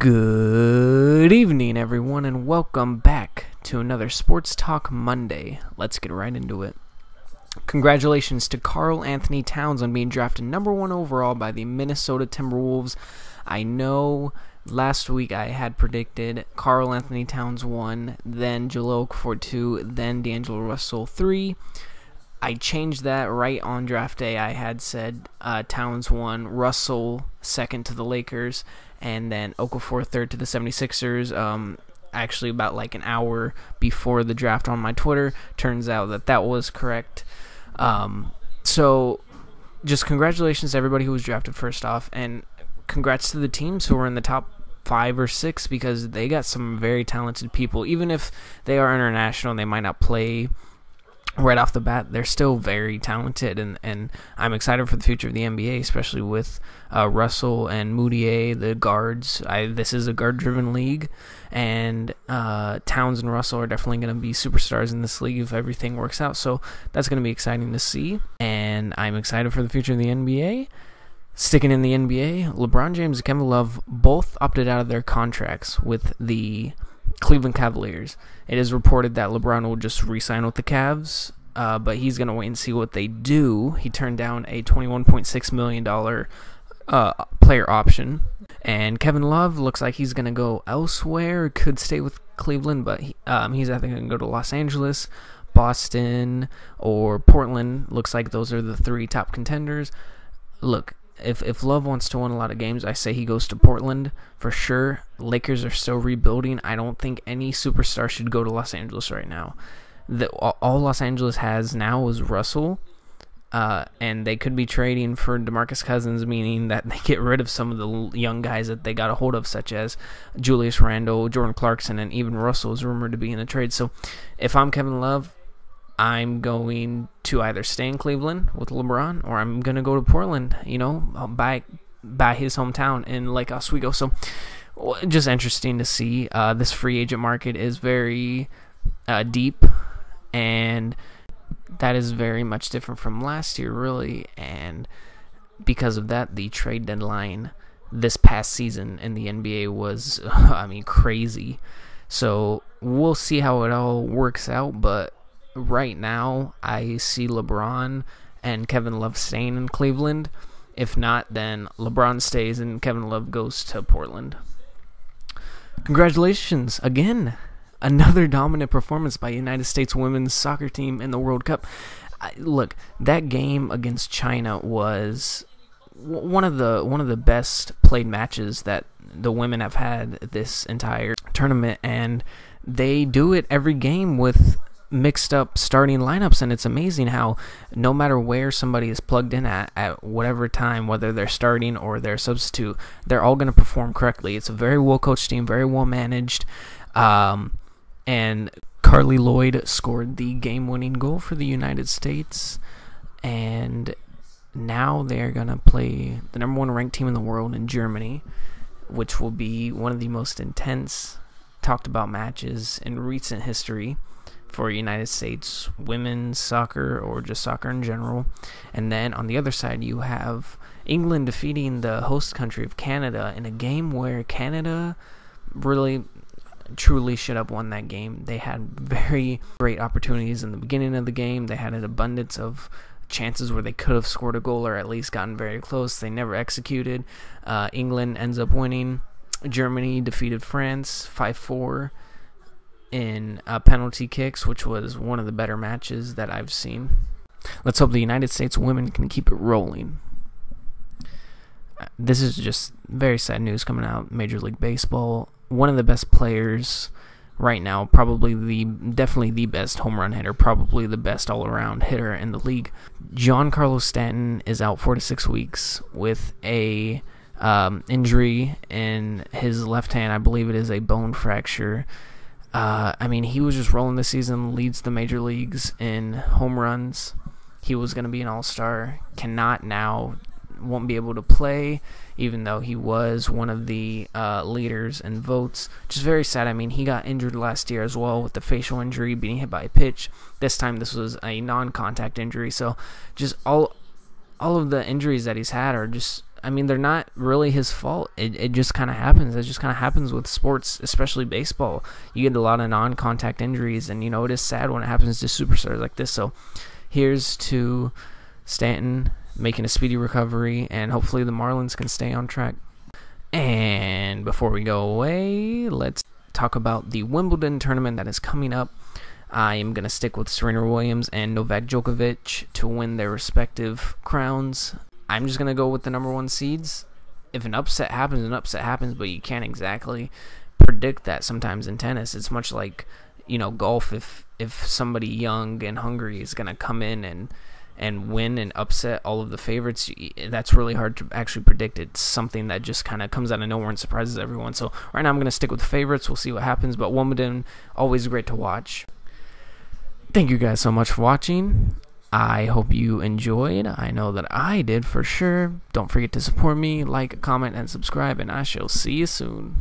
Good evening, everyone, and welcome back to another Sports Talk Monday. Let's get right into it. Congratulations to Karl Anthony Towns on being drafted number 1 overall by the Minnesota Timberwolves. I know last week I had predicted Karl Anthony Towns 1, then Jahlil Okafor 2, then D'Angelo Russell 3. I changed that right on draft day. I had said Towns 1, Russell 2nd to the Lakers, and then Okafor 3rd to the 76ers. Actually, about like an hour before the draft on my Twitter. Turns out that was correct. So just congratulations to everybody who was drafted first off, and congrats to the teams who were in the top 5 or 6 because they got some very talented people. Even if they are international and they might not play right off the bat, they're still very talented, and I'm excited for the future of the NBA, especially with Russell and Moutier, the guards. This is a guard-driven league, and Towns and Russell are definitely going to be superstars in this league if everything works out, so that's going to be exciting to see, and I'm excited for the future of the NBA. Sticking in the NBA, LeBron James and Kevin Love both opted out of their contracts with the Cleveland Cavaliers. It is reported that LeBron will just re-sign with the Cavs, but he's going to wait and see what they do. He turned down a $21.6 million player option. And Kevin Love looks like he's going to go elsewhere. Could stay with Cleveland, but he's I think going to go to Los Angeles, Boston, or Portland. Looks like those are the 3 top contenders. Look, If Love wants to win a lot of games, I say he goes to Portland for sure. Lakers are still rebuilding. I don't think any superstar should go to Los Angeles right now. All Los Angeles has now is Russell, and they could be trading for DeMarcus Cousins, meaning that they get rid of some of the young guys that they got a hold of, such as Julius Randle, Jordan Clarkson, and even Russell is rumored to be in the trade. So if I'm Kevin Love, I'm going to either stay in Cleveland with LeBron, or I'm going to go to Portland, by his hometown in Lake Oswego. So just interesting to see. This free agent market is very deep, and that is very much different from last year, really. And because of that, the trade deadline this past season in the NBA was, crazy. So we'll see how it all works out, but right now, I see LeBron and Kevin Love staying in Cleveland. If not, then LeBron stays and Kevin Love goes to Portland. Congratulations again. Another dominant performance by United States women's soccer team in the World Cup. Look, that game against China was one of the best played matches that the women have had this entire tournament, and they do it every game with mixed up starting lineups, and it's amazing how no matter where somebody is plugged in at whatever time, whether they're starting or they're a substitute, they're all going to perform correctly. It's a very well coached team, very well managed, and Carly Lloyd scored the game-winning goal for the United States, and now they're going to play the number 1 ranked team in the world in Germany, which will be one of the most intense talked about matches in recent history for United States women's soccer, or just soccer in general. And then on the other side, you have England defeating the host country of Canada in a game where Canada really truly should have won that game. They had very great opportunities in the beginning of the game. They had an abundance of chances where they could have scored a goal or at least gotten very close. They never executed. England ends up winning. Germany defeated France 5-4 in penalty kicks, which was one of the better matches that I've seen. Let's hope the United States women can keep it rolling. This is just very sad news coming out. Major League Baseball, one of the best players right now, definitely the best home run hitter, probably the best all-around hitter in the league. Giancarlo Stanton is out 4 to 6 weeks with a injury in his left hand. I believe it is a bone fracture. He was just rolling this season, leads the major leagues in home runs. He was going to be an all-star, won't be able to play, even though he was one of the leaders in votes. Just very sad. He got injured last year as well with the facial injury, being hit by a pitch. This time this was a non-contact injury, so just all of the injuries that he's had are just I mean, they're not really his fault. It just kind of happens. It just kind of happens with sports, especially baseball. You get a lot of non-contact injuries, and, it is sad when it happens to superstars like this. So here's to Stanton making a speedy recovery, and hopefully the Marlins can stay on track. And before we go away, let's talk about the Wimbledon tournament that is coming up. I am going to stick with Serena Williams and Novak Djokovic to win their respective crowns. I'm just going to go with the number one seeds. If an upset happens, but you can't exactly predict that sometimes in tennis. It's much like, golf. If somebody young and hungry is going to come in and win and upset all of the favorites, that's really hard to actually predict. It's something that just kind of comes out of nowhere and surprises everyone. So right now I'm going to stick with the favorites. We'll see what happens, but Wimbledon, always great to watch. Thank you guys so much for watching. I hope you enjoyed. I know that I did for sure. Don't forget to support me, like, comment, and subscribe, and I shall see you soon.